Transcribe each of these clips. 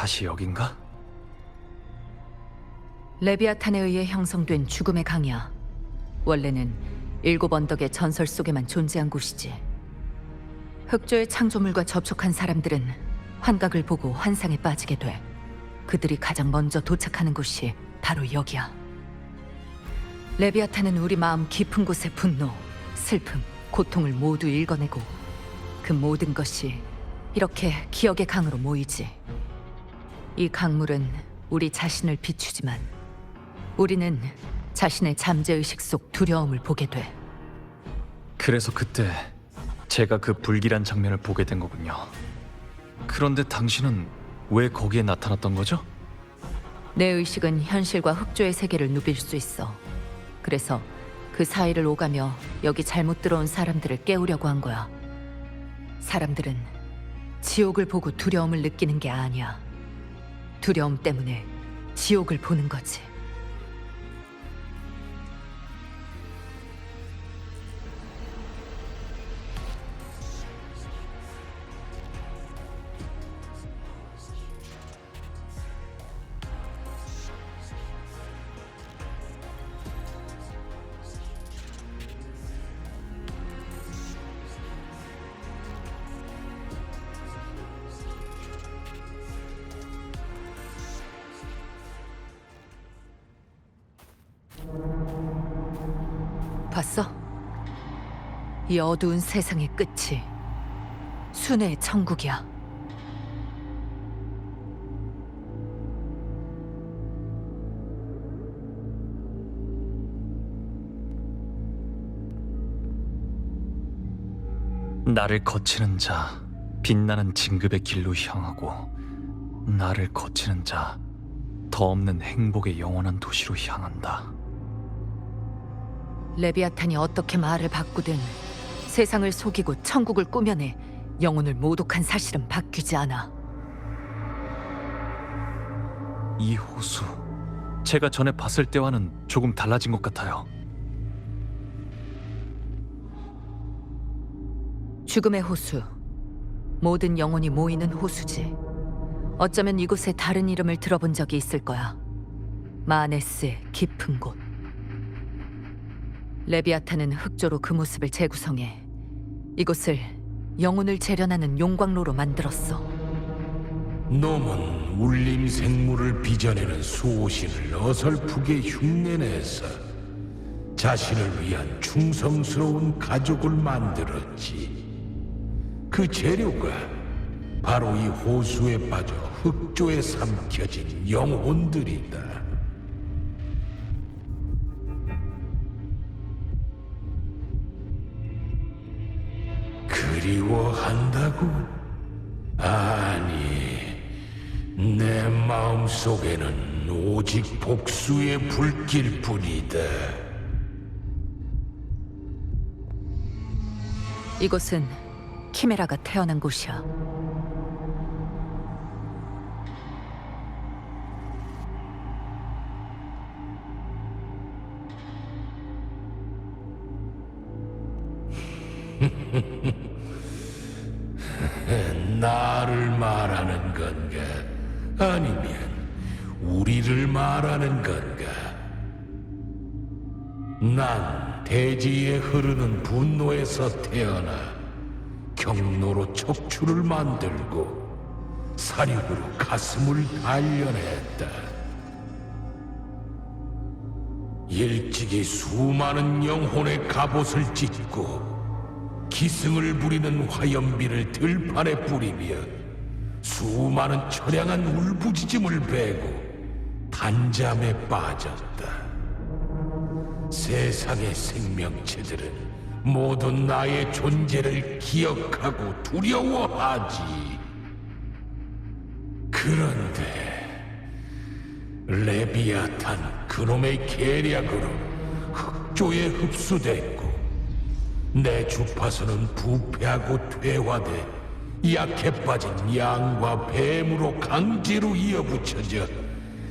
다시 여긴가? 레비아탄에 의해 형성된 죽음의 강이야. 원래는 7언덕의 전설 속에만 존재한 곳이지. 흑조의 창조물과 접촉한 사람들은 환각을 보고 환상에 빠지게 돼. 그들이 가장 먼저 도착하는 곳이 바로 여기야. 레비아탄은 우리 마음 깊은 곳의 분노, 슬픔, 고통을 모두 읽어내고 그 모든 것이 이렇게 기억의 강으로 모이지. 이 강물은 우리 자신을 비추지만 우리는 자신의 잠재의식 속 두려움을 보게 돼. 그래서 그때 제가 그 불길한 장면을 보게 된 거군요. 그런데 당신은 왜 거기에 나타났던 거죠? 내 의식은 현실과 흑조의 세계를 누빌 수 있어. 그래서 그 사이를 오가며 여기 잘못 들어온 사람들을 깨우려고 한 거야. 사람들은 지옥을 보고 두려움을 느끼는 게 아니야. 두려움 때문에 지옥을 보는 거지. 봤어? 이 어두운 세상의 끝이 순회의 천국이야. 나를 거치는 자, 빛나는 진급의 길로 향하고 나를 거치는 자, 더 없는 행복의 영원한 도시로 향한다. 레비아탄이 어떻게 말을 바꾸든 세상을 속이고 천국을 꾸며내 영혼을 모독한 사실은 바뀌지 않아. 이 호수, 제가 전에 봤을 때와는 조금 달라진 것 같아요. 죽음의 호수, 모든 영혼이 모이는 호수지. 어쩌면 이곳에 다른 이름을 들어본 적이 있을 거야. 마네스의 깊은 곳. 레비아탄은 흑조로 그 모습을 재구성해 이곳을 영혼을 재련하는 용광로로 만들었어. 놈은 울림 생물을 빚어내는 수호신을 어설프게 흉내내서 자신을 위한 충성스러운 가족을 만들었지. 그 재료가 바로 이 호수에 빠져 흑조에 삼켜진 영혼들이다. 그리워한다고? 아니, 내 마음속에는 오직 복수의 불길뿐이다. 이곳은 키메라가 태어난 곳이야. 나를 말하는 건가? 아니면 우리를 말하는 건가? 난 대지에 흐르는 분노에서 태어나 경로로 척추를 만들고 사륙으로 가슴을 단련했다. 일찍이 수많은 영혼의 갑옷을 찢고 기승을 부리는 화염비를 들판에 뿌리며 수많은 처량한 울부짖음을 베고 단잠에 빠졌다. 세상의 생명체들은 모두 나의 존재를 기억하고 두려워하지. 그런데 레비아탄 그놈의 계략으로 흑조에 흡수됐고 내 주파수는 부패하고 퇴화돼 약해 빠진 양과 뱀으로 강제로 이어붙여져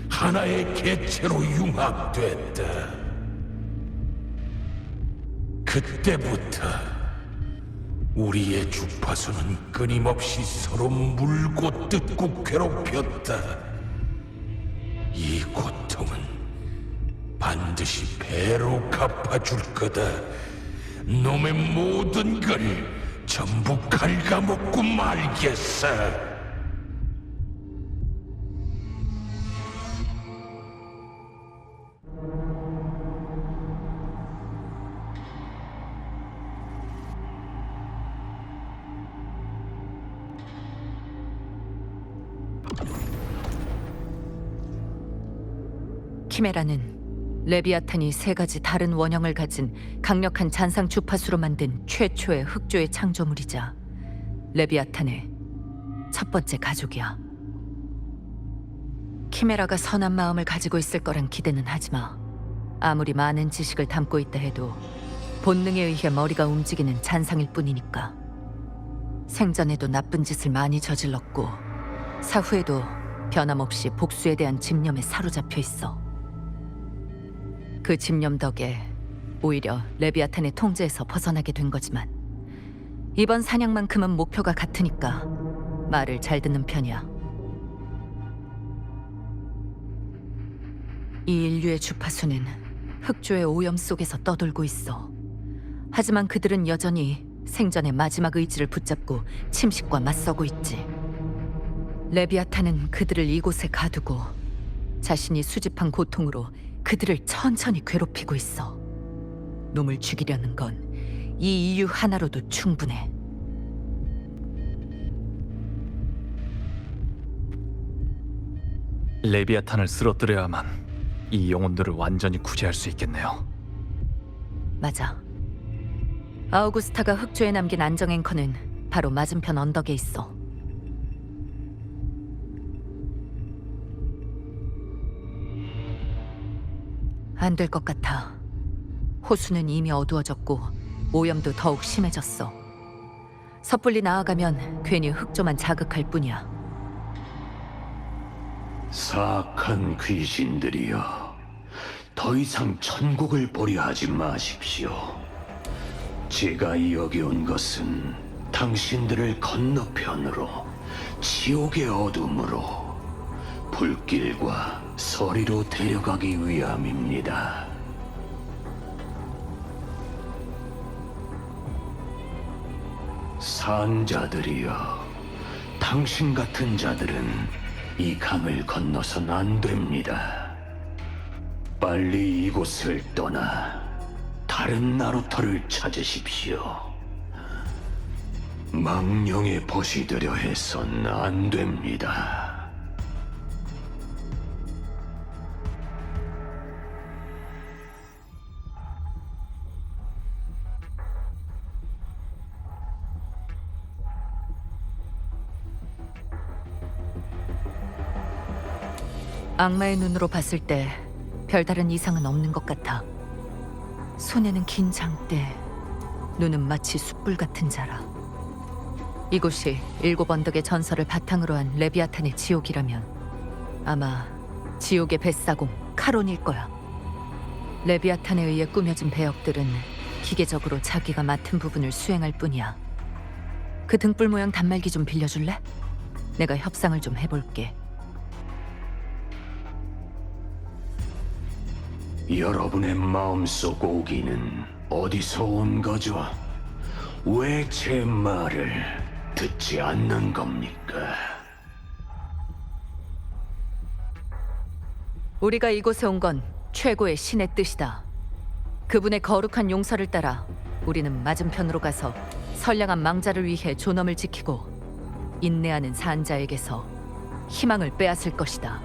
하나의 개체로 융합됐다. 그때부터 우리의 주파수는 끊임없이 서로 물고 뜯고 괴롭혔다. 이 고통은 반드시 배로 갚아줄 거다. 놈의 모든 걸 전부 갉아먹고 말겠어. 키메라는 레비아탄이 세 가지 다른 원형을 가진 강력한 잔상 주파수로 만든 최초의 흑조의 창조물이자 레비아탄의 첫 번째 가족이야. 키메라가 선한 마음을 가지고 있을 거란 기대는 하지마. 아무리 많은 지식을 담고 있다 해도 본능에 의해 머리가 움직이는 잔상일 뿐이니까. 생전에도 나쁜 짓을 많이 저질렀고 사후에도 변함없이 복수에 대한 집념에 사로잡혀 있어. 그 집념 덕에 오히려 레비아탄의 통제에서 벗어나게 된 거지만 이번 사냥만큼은 목표가 같으니까 말을 잘 듣는 편이야. 이 인류의 주파수는 흑조의 오염 속에서 떠돌고 있어. 하지만 그들은 여전히 생전의 마지막 의지를 붙잡고 침식과 맞서고 있지. 레비아탄은 그들을 이곳에 가두고 자신이 수집한 고통으로 그들을 천천히 괴롭히고 있어. 놈을 죽이려는 건 이 이유 하나로도 충분해. 레비아탄을 쓰러뜨려야만 이 영혼들을 완전히 구제할 수 있겠네요. 맞아. 아우구스타가 흑조에 남긴 안정 앵커는 바로 맞은편 언덕에 있어. 안 될 것 같아. 호수는 이미 어두워졌고 오염도 더욱 심해졌어. 섣불리 나아가면 괜히 흑조만 자극할 뿐이야. 사악한 귀신들이여, 더 이상 천국을 보려 하지 마십시오. 제가 여기 온 것은 당신들을 건너편으로, 지옥의 어둠으로, 불길과 서리로 데려가기 위함입니다. 산자들이여, 당신 같은 자들은 이 강을 건너선 안 됩니다. 빨리 이곳을 떠나 다른 나루터를 찾으십시오. 망령의 벗이 되려 해선 안 됩니다. 악마의 눈으로 봤을 때 별다른 이상은 없는 것 같아. 손에는 긴 장대, 눈은 마치 숯불 같은 자라. 이곳이 일곱 언덕의 전설을 바탕으로 한 레비아탄의 지옥이라면 아마 지옥의 뱃사공 카론일 거야. 레비아탄에 의해 꾸며진 배역들은 기계적으로 자기가 맡은 부분을 수행할 뿐이야. 그 등불 모양 단말기 좀 빌려줄래? 내가 협상을 좀 해볼게. 여러분의 마음속 오기는 어디서 온 거죠? 왜 제 말을 듣지 않는 겁니까? 우리가 이곳에 온 건 최고의 신의 뜻이다. 그분의 거룩한 용서를 따라 우리는 맞은편으로 가서 선량한 망자를 위해 존엄을 지키고 인내하는 산자에게서 희망을 빼앗을 것이다.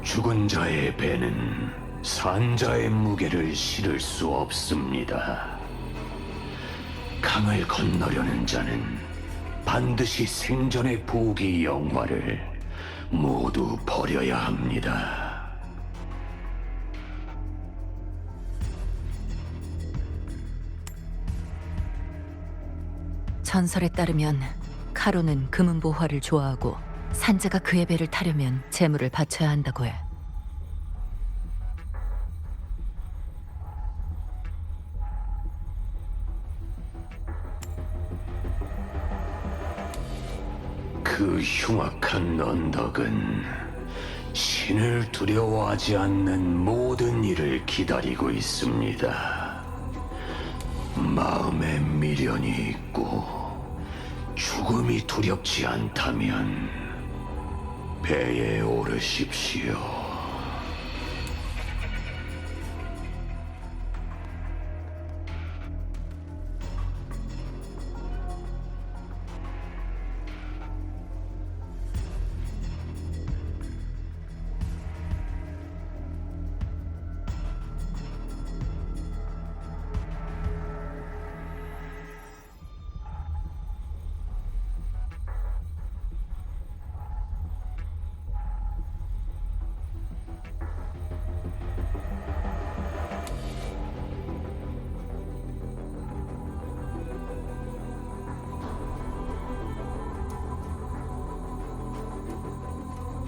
죽은 자의 배는 산자의 무게를 실을 수 없습니다. 강을 건너려는 자는 반드시 생전의 부귀 영화를 모두 버려야 합니다. 전설에 따르면 카론은 금은보화를 좋아하고 산자가 그의 배를 타려면 재물을 바쳐야 한다고 해. 그 흉악한 언덕은 신을 두려워하지 않는 모든 이를 기다리고 있습니다. 마음에 미련이 있고 죽음이 두렵지 않다면 배에 오르십시오.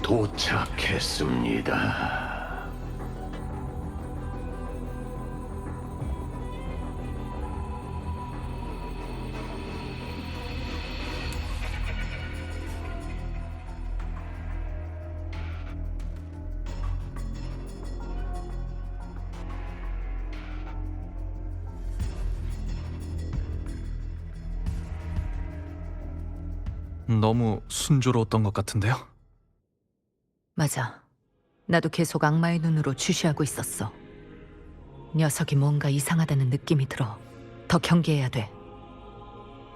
도착했습니다. 너무 순조로웠던 것 같은데요? 맞아. 나도 계속 악마의 눈으로 주시하고 있었어. 녀석이 뭔가 이상하다는 느낌이 들어. 더 경계해야 돼.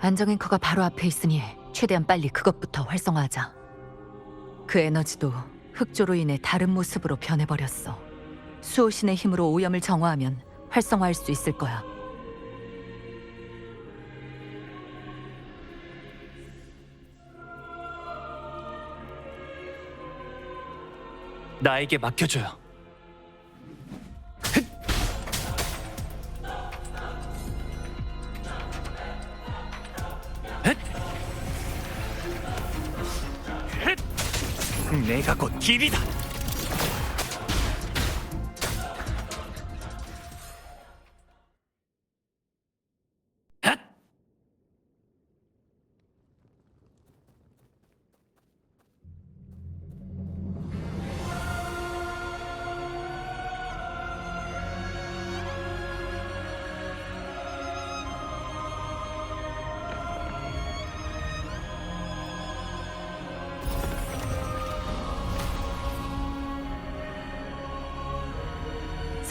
안정 앵커가 바로 앞에 있으니 최대한 빨리 그것부터 활성화하자. 그 에너지도 흑조로 인해 다른 모습으로 변해버렸어. 수호신의 힘으로 오염을 정화하면 활성화할 수 있을 거야. 나에게 맡겨줘요. 내가 곧 길이다.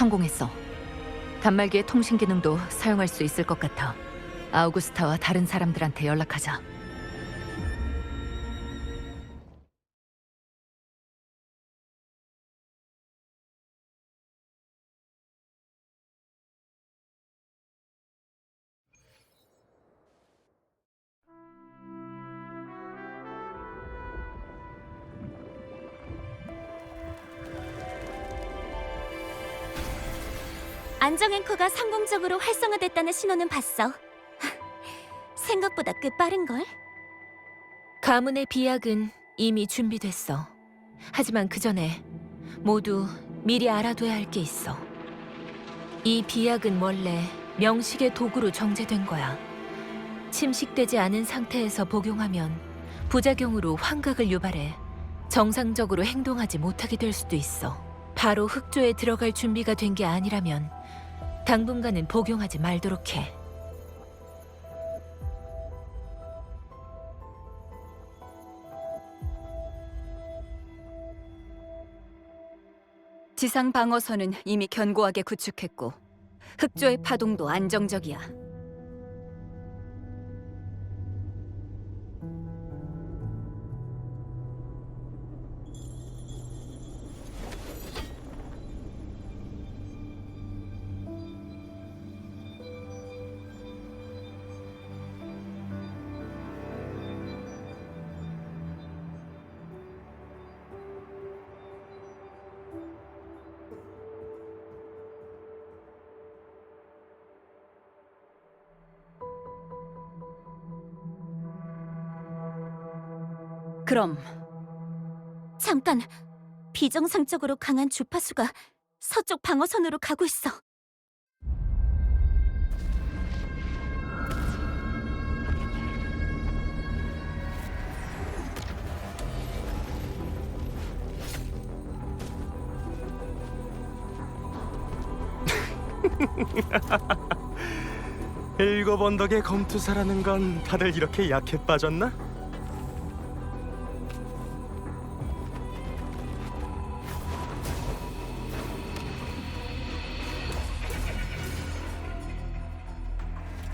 성공했어. 단말기의 통신 기능도 사용할 수 있을 것 같아. 아우구스타와 다른 사람들한테 연락하자. 안정 앵커가 성공적으로 활성화됐다는 신호는 봤어. 생각보다 꽤 빠른걸? 가문의 비약은 이미 준비됐어. 하지만 그 전에 모두 미리 알아둬야 할 게 있어. 이 비약은 원래 명식의 도구로 정제된 거야. 침식되지 않은 상태에서 복용하면 부작용으로 환각을 유발해 정상적으로 행동하지 못하게 될 수도 있어. 바로 흑조에 들어갈 준비가 된 게 아니라면 당분간은 복용하지 말도록 해. 지상 방어선은 이미 견고하게 구축했고 흑조의 파동도 안정적이야. 그럼 잠깐, 비정상적으로 강한 주파수가 서쪽 방어선으로 가고 있어. 일곱 언덕의 검투사라는 건 다들 이렇게 약해 빠졌나?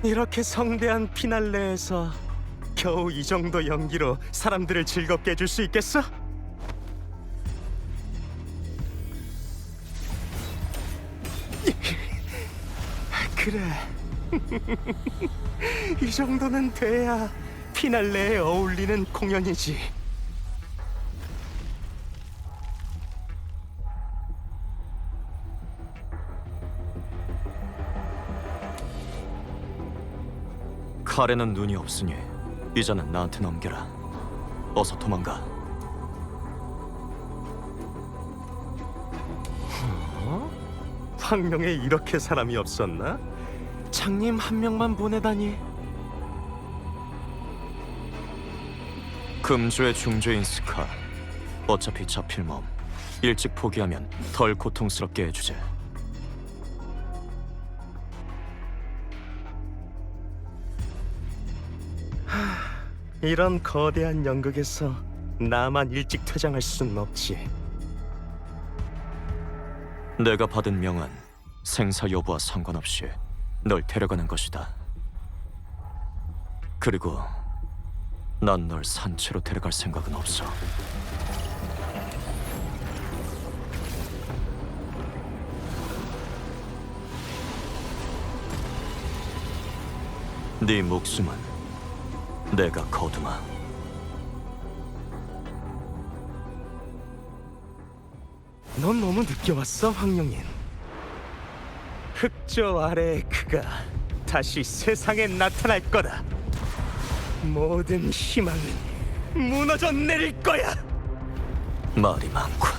이렇게 성대한 피날레에서 겨우 이 정도 연기로 사람들을 즐겁게 해줄 수 있겠어? 그래. 이 정도는 돼야 피날레에 어울리는 공연이지. 칼에는 눈이 없으니 이자는 나한테 넘겨라. 어서 도망가. 황룡에 이렇게 사람이 없었나? 장님 한 명만 보내다니. 금주의 중죄인 스카. 어차피 잡힐 몸. 일찍 포기하면 덜 고통스럽게 해주지. 이런 거대한 연극에서 나만 일찍 퇴장할 수는 없지. 내가 받은 명은 생사 여부와 상관없이 널 데려가는 것이다. 그리고 난 널 산채로 데려갈 생각은 없어. 네 목숨은 내가 거두마. 넌 너무 늦게 왔어, 황룡인. 흑조 아래의 그가 다시 세상에 나타날 거다. 모든 희망은 무너져 내릴 거야. 말이 많군.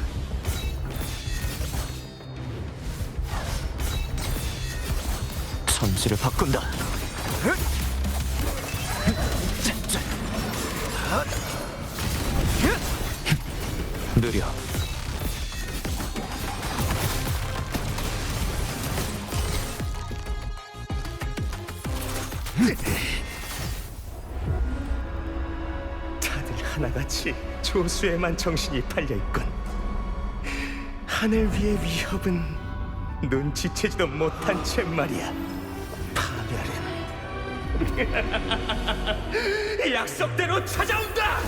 천지를 바꾼다. 느려. 다들 하나같이 조수에만 정신이 팔려있군. 하늘 위의 위협은 눈치채지도 못한 채 말이야. 파멸은 약속대로 찾아온다!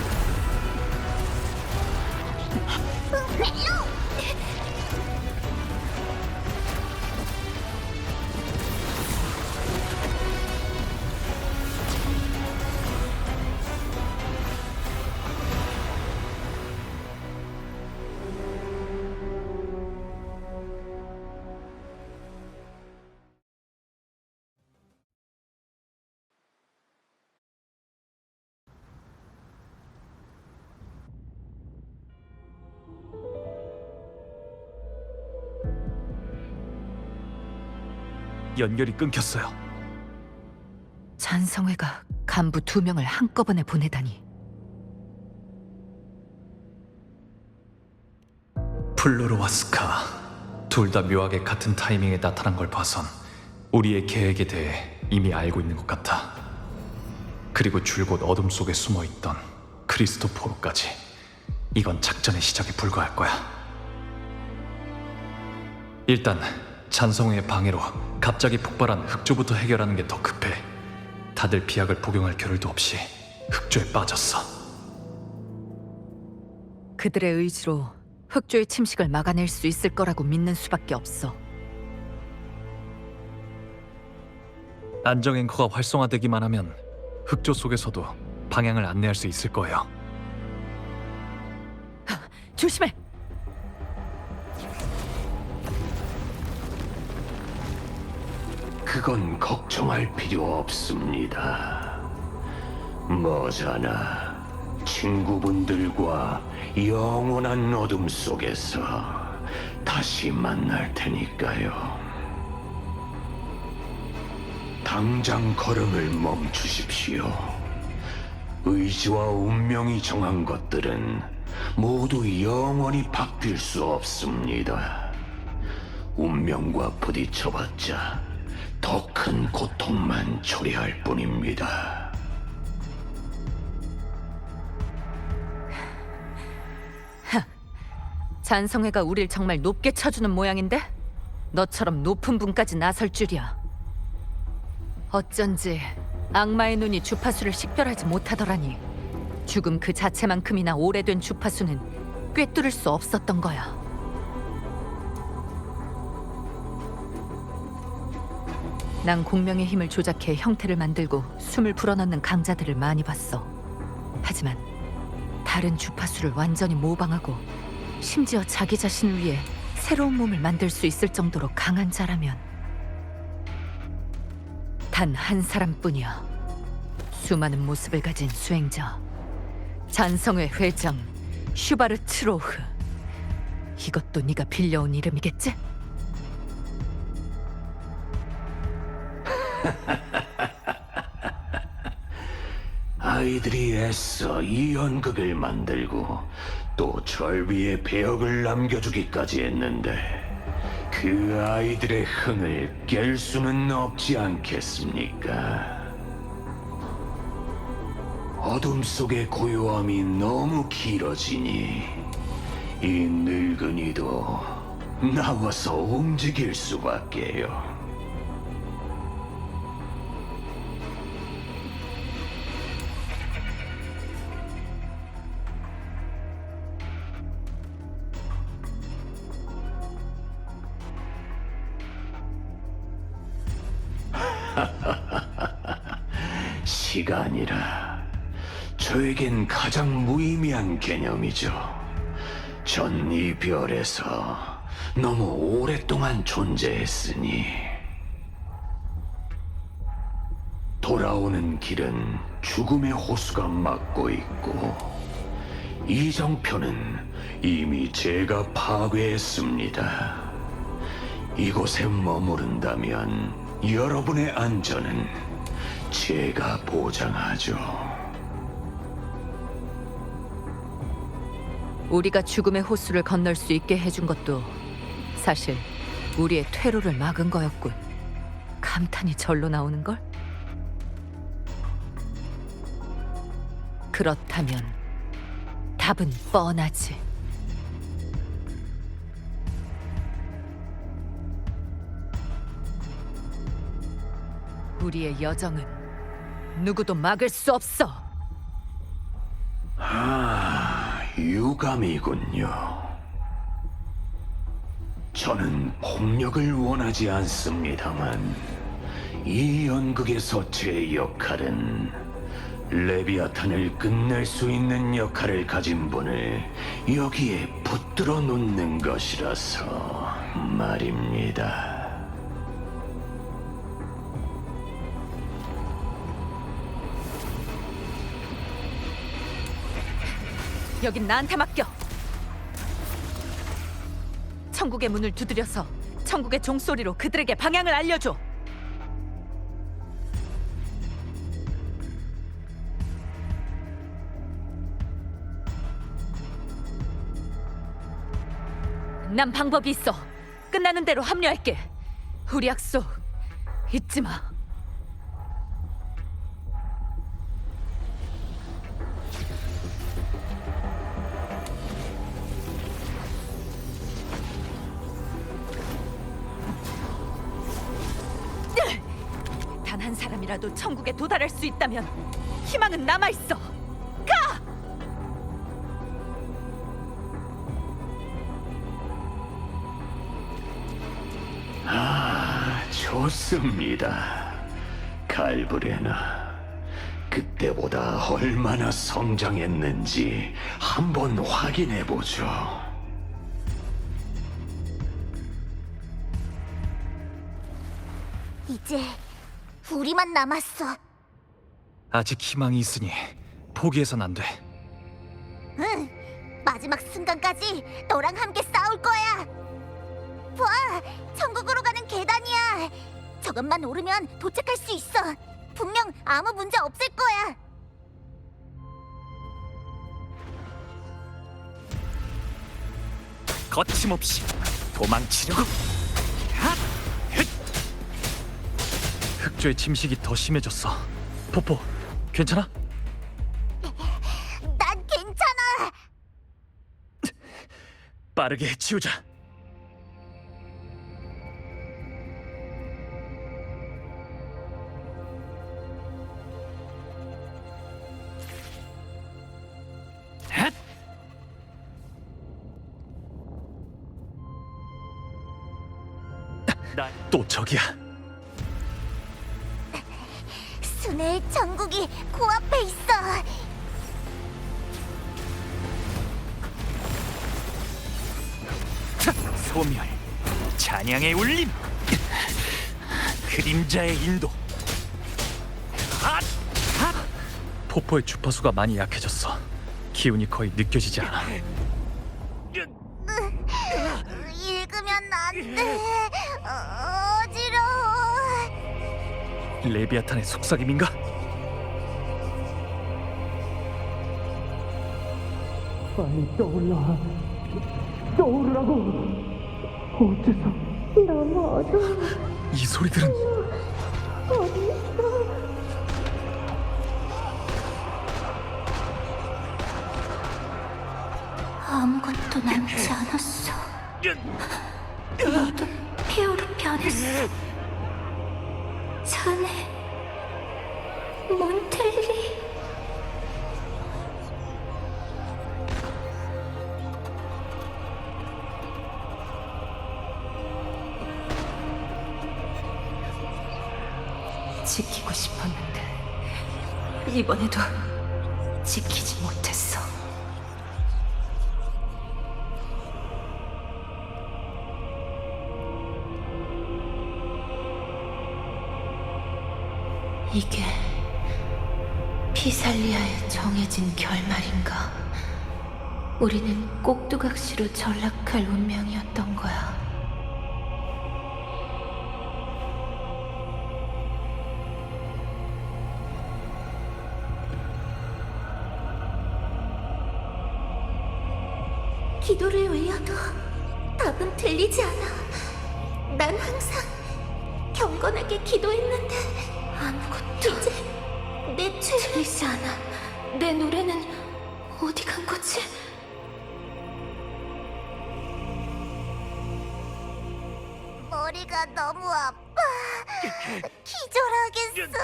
연결이 끊겼어요. 잔성회가 간부 2명을 한꺼번에 보내다니. 플루르와 스카 둘 다 묘하게 같은 타이밍에 나타난 걸 봐선 우리의 계획에 대해 이미 알고 있는 것 같아. 그리고 줄곧 어둠 속에 숨어있던 크리스토포로까지. 이건 작전의 시작에 불과할 거야. 일단 잔성회의 방해로 갑자기 폭발한 흑조부터 해결하는 게 더 급해. 다들 비약을 복용할 겨를도 없이 흑조에 빠졌어. 그들의 의지로 흑조의 침식을 막아낼 수 있을 거라고 믿는 수밖에 없어. 안정 앵커가 활성화되기만 하면 흑조 속에서도 방향을 안내할 수 있을 거예요. 조심해! 그건 걱정할 필요 없습니다. 머자나 친구분들과 영원한 어둠 속에서 다시 만날 테니까요. 당장 걸음을 멈추십시오. 의지와 운명이 정한 것들은 모두 영원히 바뀔 수 없습니다. 운명과 부딪혀봤자 더 큰 고통만 초래할 뿐입니다. 잔성회가 우릴 정말 높게 쳐주는 모양인데? 너처럼 높은 분까지 나설 줄이야. 어쩐지 악마의 눈이 주파수를 식별하지 못하더라니. 죽음 그 자체만큼이나 오래된 주파수는 꿰뚫을 수 없었던 거야. 난 공명의 힘을 조작해 형태를 만들고 숨을 불어넣는 강자들을 많이 봤어. 하지만 다른 주파수를 완전히 모방하고 심지어 자기 자신을 위해 새로운 몸을 만들 수 있을 정도로 강한 자라면 단 한 사람뿐이야. 수많은 모습을 가진 수행자, 잔성회 회장 슈바르트로흐. 이것도 네가 빌려온 이름이겠지? 아이들이 애써 이 연극을 만들고 또 절비의 배역을 남겨주기까지 했는데 그 아이들의 흥을 깰 수는 없지 않겠습니까? 어둠 속의 고요함이 너무 길어지니 이 늙은이도 나와서 움직일 수밖에요. 시간이라 저에겐 가장 무의미한 개념이죠. 전 이 별에서 너무 오랫동안 존재했으니 돌아오는 길은 죽음의 호수가 막고 있고 이정표는 이미 제가 파괴했습니다. 이곳에 머무른다면 여러분의 안전은 제가 보장하죠. 우리가 죽음의 호수를 건널 수 있게 해준 것도 사실 우리의 퇴로를 막은 거였군. 감탄이 절로 나오는걸? 그렇다면 답은 뻔하지. 우리의 여정은 누구도 막을 수 없어. 유감이군요. 저는 폭력을 원하지 않습니다만 이 연극에서 제 역할은 레비아탄을 끝낼 수 있는 역할을 가진 분을 여기에 붙들어 놓는 것이라서 말입니다. 여긴 나한테 맡겨. 천국의 문을 두드려서 천국의 종소리로 그들에게 방향을 알려줘. 난 방법이 있어. 끝나는 대로 합류할게. 우리 약속 잊지 마. 단 한 사람이라도 천국에 도달할 수 있다면 희망은 남아있어. 가! 좋습니다. 갈브레나, 그때보다 얼마나 성장했는지 한번 확인해보죠. 이제 우리만 남았어. 아직 희망이 있으니 포기해선 안 돼. 응, 마지막 순간까지 너랑 함께 싸울 거야. 봐, 천국으로 가는 계단이야. 저것만 오르면 도착할 수 있어. 분명 아무 문제 없을 거야. 거침없이 도망치려고. 흑조의 침식이 더 심해졌어. 포포, 괜찮아? 난 괜찮아. 빠르게 해치우자. 또 저기야. 순애의 천국이 코앞에 있어. 소멸, 찬양의 울림, 그림자의 인도. 포포의 주파수가 많이 약해졌어. 기운이 거의 느껴지지 않아. 읽으면 안 돼. 어지러워. 레비아탄의 속삭임인가? 이 소리들은 아무것도 남지 않았어. 모두 폐허로 변했어. 자네, 몬텔리. 지키고 싶었는데 이번에도 지키지 못했어. 이게 피살리아의 정해진 결말인가? 우리는 꼭두각시로 전락할 운명이었던 거야. 기도를 올려도 답은 들리지 않아. 난 항상 경건하게 기도했는데 아무것도 이제 내 죄를 들리지 않아. 내 노래는 어디 간 거지? 머리가 너무 아파. 기절하겠어.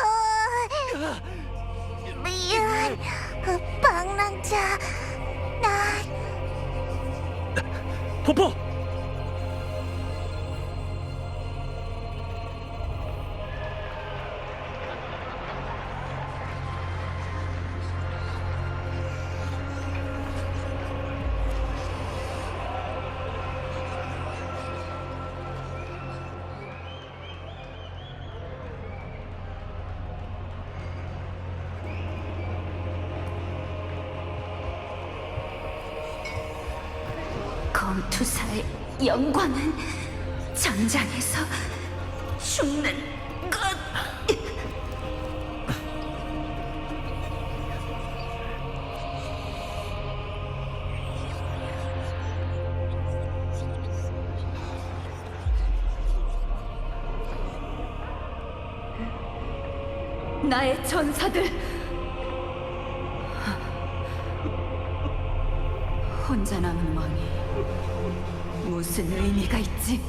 미안, 방랑자. 난 포포! 검투사의 영광은 전장에서 죽는 것. 나의 전사들, 혼자 남은 왕이 무슨 의미가 있지?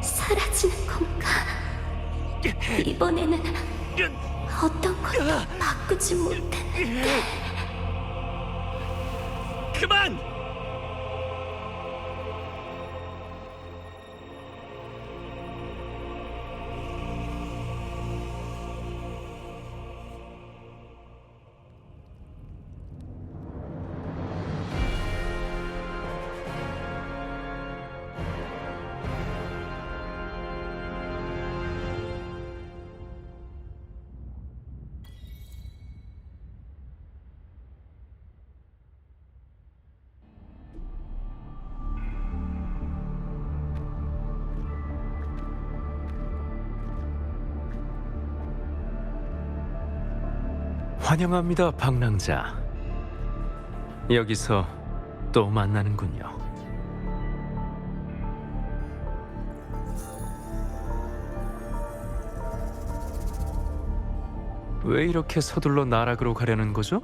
사라지는 건가? 이번에는 어떤 것도 바꾸지 못했는데. 그만! 환영합니다, 방랑자. 여기서 또 만나는군요. 왜 이렇게 서둘러 나락으로 가려는 거죠?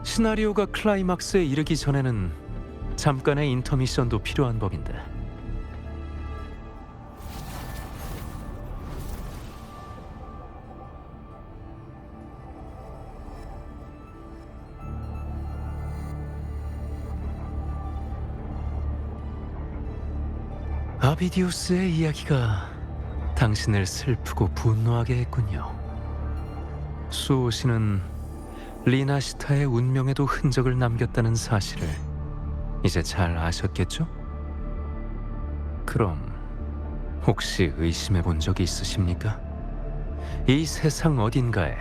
시나리오가 클라이막스에 이르기 전에는 잠깐의 인터미션도 필요한 법인데. 아비디우스의 이야기가 당신을 슬프고 분노하게 했군요. 수호 씨는 리나시타의 운명에도 흔적을 남겼다는 사실을 이제 잘 아셨겠죠? 그럼 혹시 의심해 본 적이 있으십니까? 이 세상 어딘가에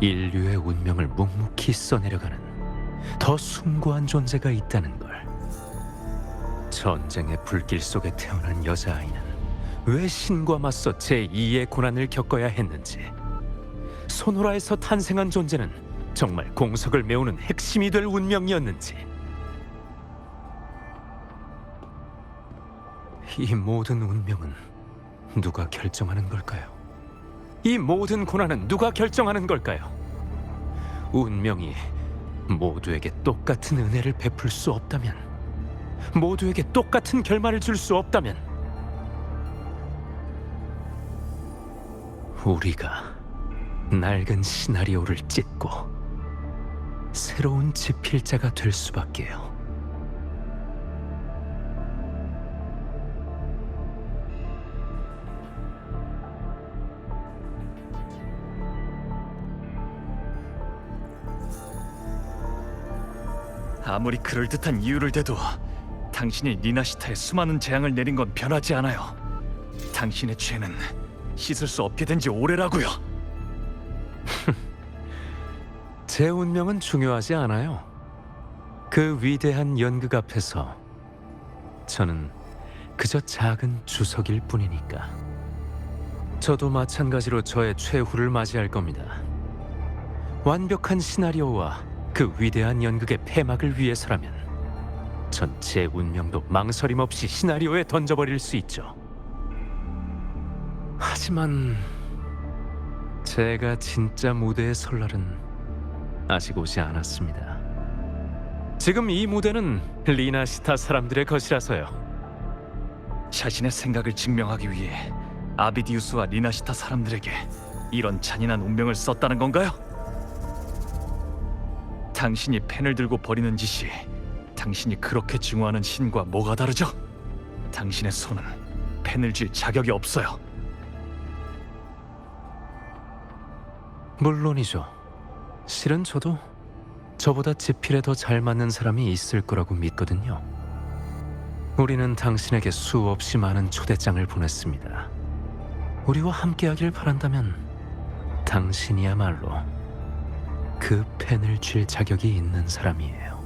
인류의 운명을 묵묵히 써내려가는 더 숭고한 존재가 있다는 걸. 전쟁의 불길 속에 태어난 여자아이는 왜 신과 맞서 제2의 고난을 겪어야 했는지, 소노라에서 탄생한 존재는 정말 공석을 메우는 핵심이 될 운명이었는지, 이 모든 운명은 누가 결정하는 걸까요? 이 모든 고난은 누가 결정하는 걸까요? 운명이 모두에게 똑같은 은혜를 베풀 수 없다면, 모두에게 똑같은 결말을 줄 수 없다면, 우리가 낡은 시나리오를 찢고 새로운 지필자가 될 수밖에요. 아무리 그럴듯한 이유를 대도 당신이 리나시타에 수많은 재앙을 내린 건 변하지 않아요. 당신의 죄는 씻을 수 없게 된 지 오래라고요. 제 운명은 중요하지 않아요. 그 위대한 연극 앞에서 저는 그저 작은 주석일 뿐이니까. 저도 마찬가지로 저의 최후를 맞이할 겁니다. 완벽한 시나리오와 그 위대한 연극의 폐막을 위해서라면 전 제 운명도 망설임 없이 시나리오에 던져버릴 수 있죠. 하지만 제가 진짜 무대에 설 날은 아직 오지 않았습니다. 지금 이 무대는 리나시타 사람들의 것이라서요. 자신의 생각을 증명하기 위해 아비디우스와 리나시타 사람들에게 이런 잔인한 운명을 썼다는 건가요? 당신이 펜을 들고 벌이는 짓이 당신이 그렇게 증오하는 신과 뭐가 다르죠? 당신의 손은 펜을 쥘 자격이 없어요. 물론이죠. 실은 저도 저보다 지필에 더 잘 맞는 사람이 있을 거라고 믿거든요. 우리는 당신에게 수없이 많은 초대장을 보냈습니다. 우리와 함께하길 바란다면 당신이야말로 그 펜을 쥘 자격이 있는 사람이에요.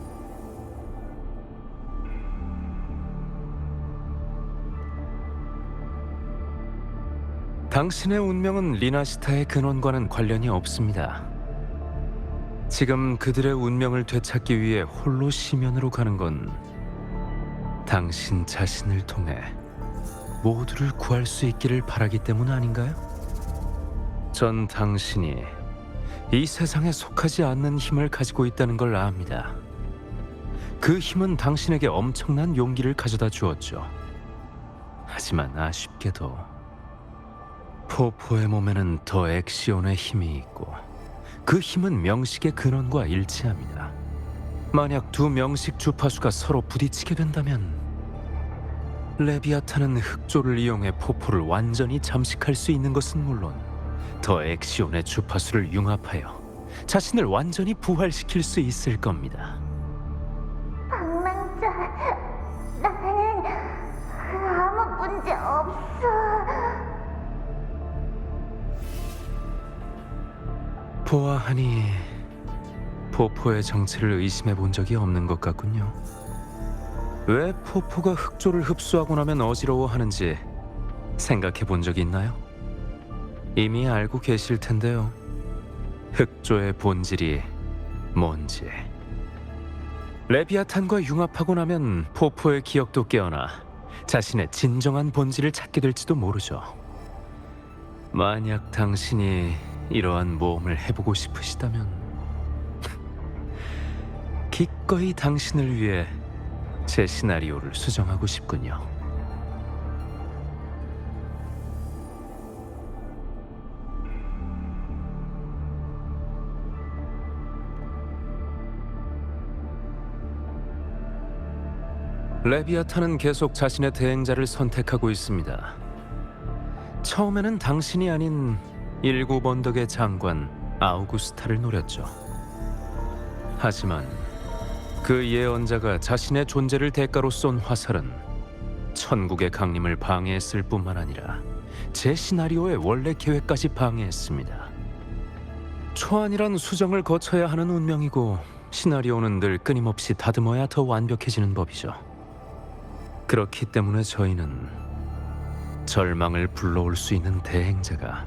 당신의 운명은 리나시타의 근원과는 관련이 없습니다. 지금 그들의 운명을 되찾기 위해 홀로 시면으로 가는 건 당신 자신을 통해 모두를 구할 수 있기를 바라기 때문 아닌가요? 전 당신이 이 세상에 속하지 않는 힘을 가지고 있다는 걸 압니다. 그 힘은 당신에게 엄청난 용기를 가져다 주었죠. 하지만 아쉽게도 포포의 몸에는 더 엑시온의 힘이 있고 그 힘은 명식의 근원과 일치합니다. 만약 두 명식 주파수가 서로 부딪히게 된다면 레비아탄은 흑조를 이용해 포포를 완전히 잠식할 수 있는 것은 물론 더 엑시온의 주파수를 융합하여 자신을 완전히 부활시킬 수 있을 겁니다. 방랑자, 나는 아무 문제 없어. 보아하니 포포의 정체를 의심해 본 적이 없는 것 같군요. 왜 포포가 흑조를 흡수하고 나면 어지러워하는지 생각해 본 적이 있나요? 이미 알고 계실 텐데요. 흑조의 본질이 뭔지. 레비아탄과 융합하고 나면 포포의 기억도 깨어나 자신의 진정한 본질을 찾게 될지도 모르죠. 만약 당신이 이러한 모험을 해보고 싶으시다면 기꺼이 당신을 위해 제 시나리오를 수정하고 싶군요. 레비아탄은 계속 자신의 대행자를 선택하고 있습니다. 처음에는 당신이 아닌 일곱 언덕의 장관 아우구스타를 노렸죠. 하지만 그 예언자가 자신의 존재를 대가로 쏜 화살은 천국의 강림을 방해했을 뿐만 아니라 제 시나리오의 원래 계획까지 방해했습니다. 초안이란 수정을 거쳐야 하는 운명이고 시나리오는 늘 끊임없이 다듬어야 더 완벽해지는 법이죠. 그렇기 때문에 저희는 절망을 불러올 수 있는 대행자가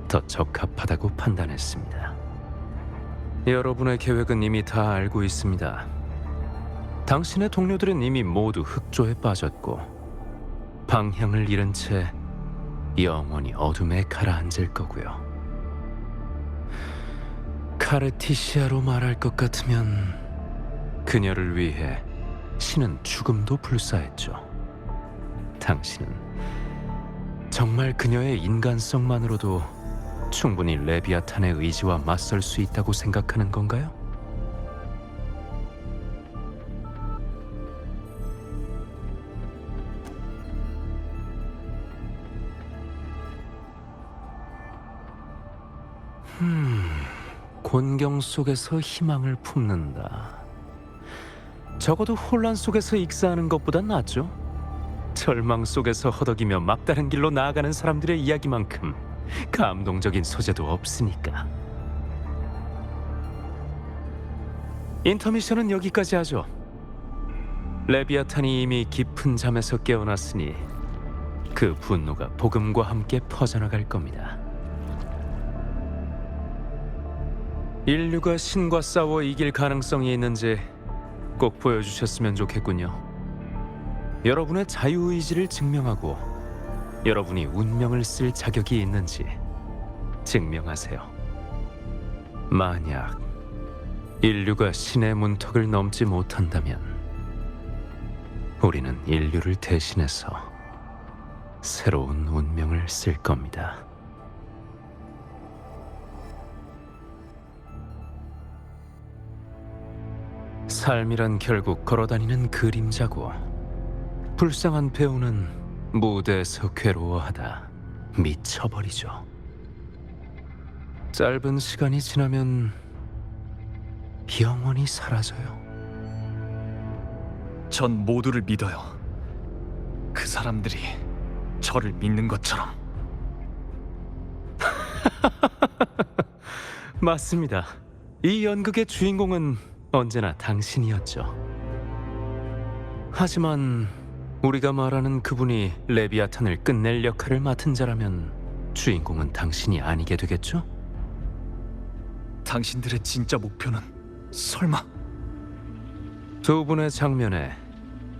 더 적합하다고 판단했습니다. 여러분의 계획은 이미 다 알고 있습니다. 당신의 동료들은 이미 모두 흑조에 빠졌고 방향을 잃은 채 영원히 어둠에 가라앉을 거고요. 카르티시아로 말할 것 같으면 그녀를 위해 신은 죽음도 불사했죠. 당신은 정말 그녀의 인간성만으로도 충분히 레비아탄의 의지와 맞설 수 있다고 생각하는 건가요? 곤경 속에서 희망을 품는다. 적어도 혼란 속에서 익사하는 것보다 낫죠. 절망 속에서 허덕이며 막다른 길로 나아가는 사람들의 이야기만큼 감동적인 소재도 없으니까. 인터미션은 여기까지 하죠. 레비아탄이 이미 깊은 잠에서 깨어났으니 그 분노가 복음과 함께 퍼져나갈 겁니다. 인류가 신과 싸워 이길 가능성이 있는지 꼭 보여주셨으면 좋겠군요. 여러분의 자유의지를 증명하고 여러분이 운명을 쓸 자격이 있는지 증명하세요. 만약 인류가 신의 문턱을 넘지 못한다면 우리는 인류를 대신해서 새로운 운명을 쓸 겁니다. 삶이란 결국 걸어다니는 그림자고 불쌍한 배우는 무대에서 괴로워하다 미쳐버리죠. 짧은 시간이 지나면 영원히 사라져요. 전 모두를 믿어요. 그 사람들이 저를 믿는 것처럼. 맞습니다. 이 연극의 주인공은 언제나 당신이었죠. 하지만 우리가 말하는 그분이 레비아탄을 끝낼 역할을 맡은 자라면 주인공은 당신이 아니게 되겠죠? 당신들의 진짜 목표는 설마? 두 분의 장면에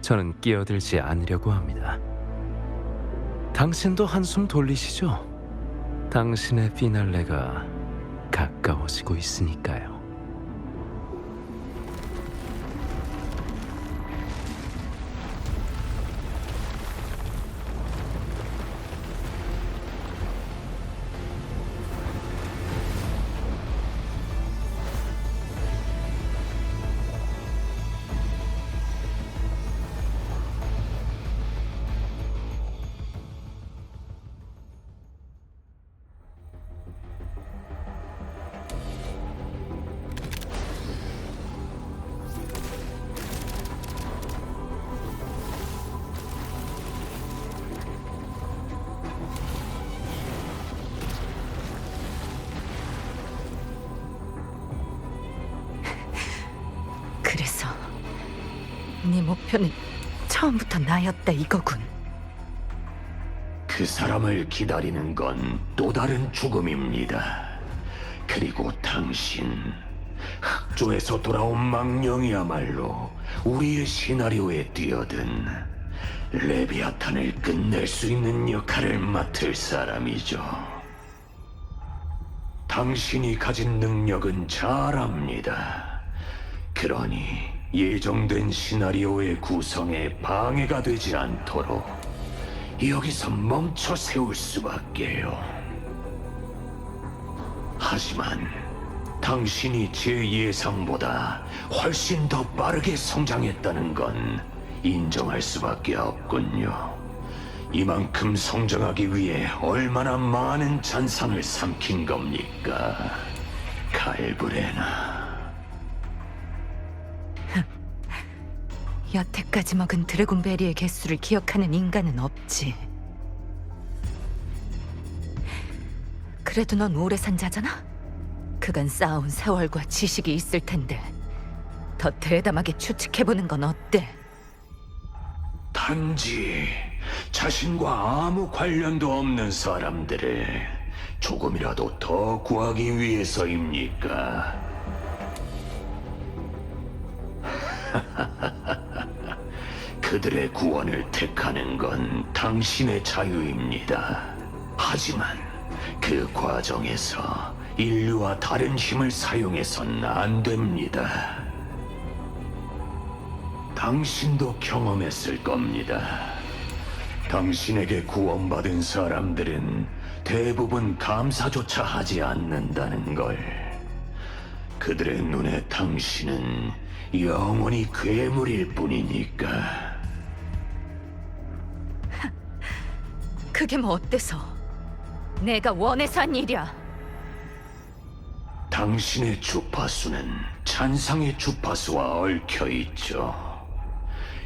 저는 끼어들지 않으려고 합니다. 당신도 한숨 돌리시죠? 당신의 피날레가 가까워지고 있으니까요. 그래서 네 목표는 처음부터 나였다 이거군. 그 사람을 기다리는 건 또 다른 죽음입니다. 그리고 당신, 흑조에서 돌아온 망령이야말로 우리의 시나리오에 뛰어든 레비아탄을 끝낼 수 있는 역할을 맡을 사람이죠. 당신이 가진 능력은 잘 압니다. 그러니 예정된 시나리오의 구성에 방해가 되지 않도록 여기서 멈춰 세울 수밖에요. 하지만 당신이 제 예상보다 훨씬 더 빠르게 성장했다는 건 인정할 수밖에 없군요. 이만큼 성장하기 위해 얼마나 많은 잔상을 삼킨 겁니까, 칼브레나. 여태까지 먹은 드래곤베리의 개수를 기억하는 인간은 없지. 그래도 넌 오래 산 자잖아? 그간 쌓아온 세월과 지식이 있을 텐데 더 대담하게 추측해보는 건 어때? 단지 자신과 아무 관련도 없는 사람들을 조금이라도 더 구하기 위해서입니까? 그들의 구원을 택하는 건 당신의 자유입니다. 하지만 그 과정에서 인류와 다른 힘을 사용해선 안 됩니다. 당신도 경험했을 겁니다. 당신에게 구원받은 사람들은 대부분 감사조차 하지 않는다는 걸. 그들의 눈에 당신은 영원히 괴물일 뿐이니까. 그게 뭐 어때서? 내가 원해서 한 일이야. 당신의 주파수는 찬상의 주파수와 얽혀 있죠.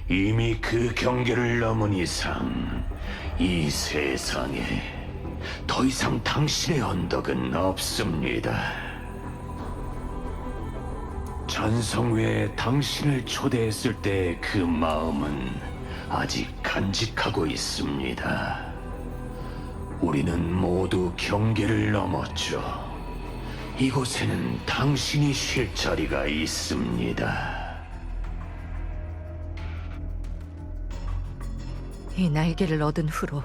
이미 그 경계를 넘은 이상 이 세상에 더 이상 당신의 언덕은 없습니다. 찬성 외에 당신을 초대했을 때 그 마음은 아직 간직하고 있습니다. 우리는 모두 경계를 넘었죠. 이곳에는 당신이 쉴 자리가 있습니다. 이 날개를 얻은 후로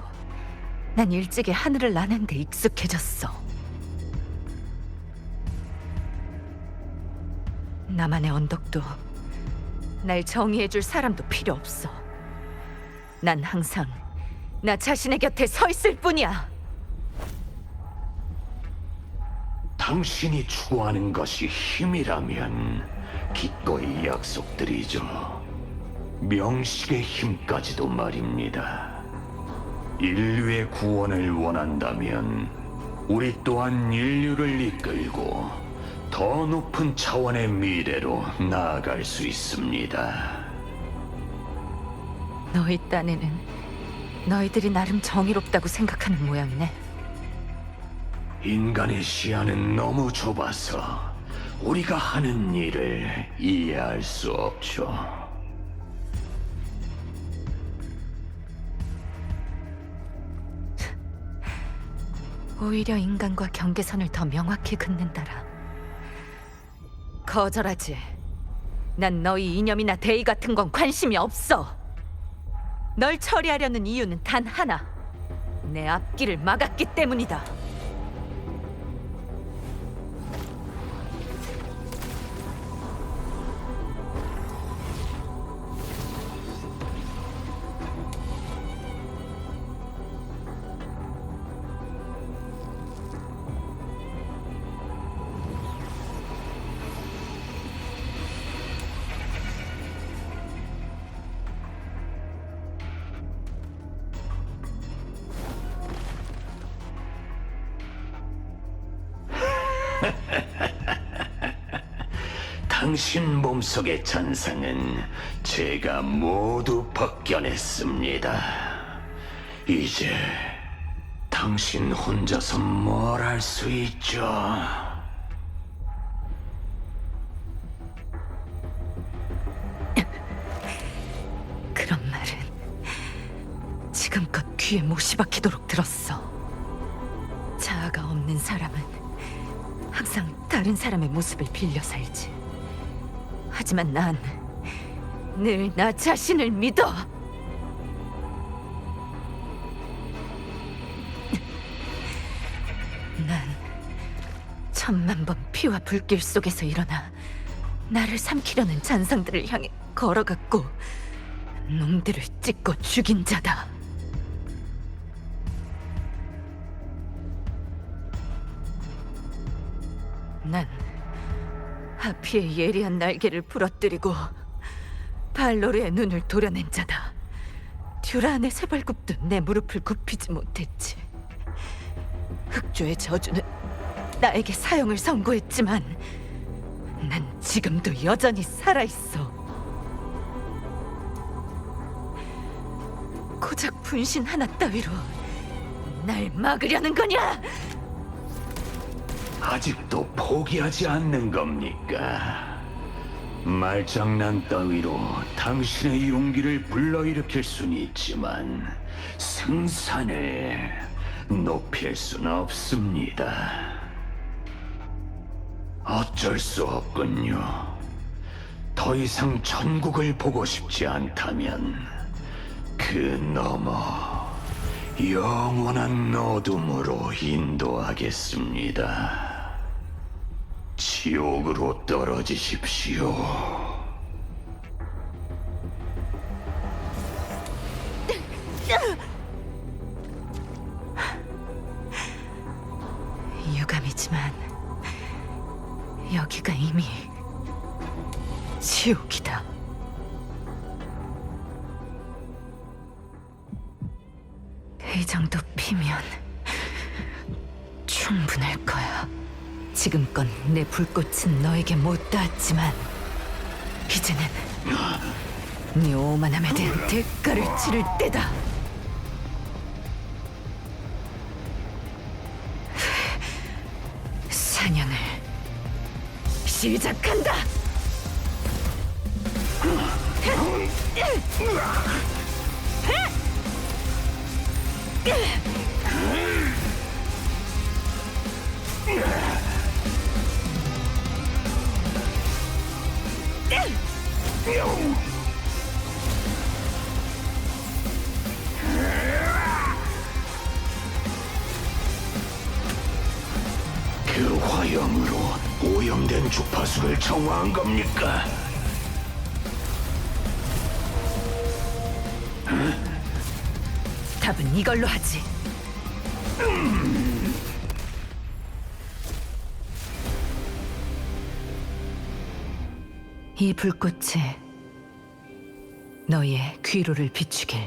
난 일찍이 하늘을 나는 데 익숙해졌어. 나만의 언덕도 날 정의해줄 사람도 필요 없어. 난 항상 나 자신의 곁에 서 있을 뿐이야. 당신이 추구하는 것이 힘이라면 기꺼이 약속드리죠. 명식의 힘까지도 말입니다. 인류의 구원을 원한다면 우리 또한 인류를 이끌고 더 높은 차원의 미래로 나아갈 수 있습니다. 너희 딴에는 너희들이 나름 정의롭다고 생각하는 모양이네. 인간의 시야는 너무 좁아서 우리가 하는 일을 이해할 수 없죠. 오히려 인간과 경계선을 더 명확히 긋는다라. 거절하지. 난 너희 이념이나 대의 같은 건 관심이 없어. 널 처리하려는 이유는 단 하나. 내 앞길을 막았기 때문이다. 당신 몸속의 잔상은 제가 모두 벗겨냈습니다. 이제 당신 혼자서 뭘 할 수 있죠? 그런 말은 지금껏 귀에 못이 박히도록 들었어. 자아가 없는 사람은 항상 다른 사람의 모습을 빌려 살지. 하지만 난 늘 나 자신을 믿어. 난 천만 번 피와 불길 속에서 일어나 나를 삼키려는 잔상들을 향해 걸어갔고 놈들을 찢고 죽인 자다. 난 하피의 예리한 날개를 부러뜨리고 발로르의 눈을 도려낸 자다. 듀란의 새발굽도 내 무릎을 굽히지 못했지. 흑조의 저주는 나에게 사형을 선고했지만 난 지금도 여전히 살아있어. 고작 분신 하나 따위로 날 막으려는 거냐? 아직도 포기하지 않는 겁니까? 말장난 따위로 당신의 용기를 불러일으킬 수는 있지만 승산을 높일 수는 없습니다. 어쩔 수 없군요. 더 이상 천국을 보고 싶지 않다면 그 너머 영원한 어둠으로 인도하겠습니다. 지옥으로 떨어지십시오. 유감이지만 여기가 이미 지옥이다. 이 정도 피면 충분할 거야. 지금껏 내 불꽃은 너에게 못 닿았지만 이제는 네 오만함에 대한 대가를 치를 때다. 사냥을 시작한다. 그 화염으로 오염된 주파수를 정화한 겁니까? 답은 이걸로 하지. 이 불꽃에 너의 귀로를 비추길.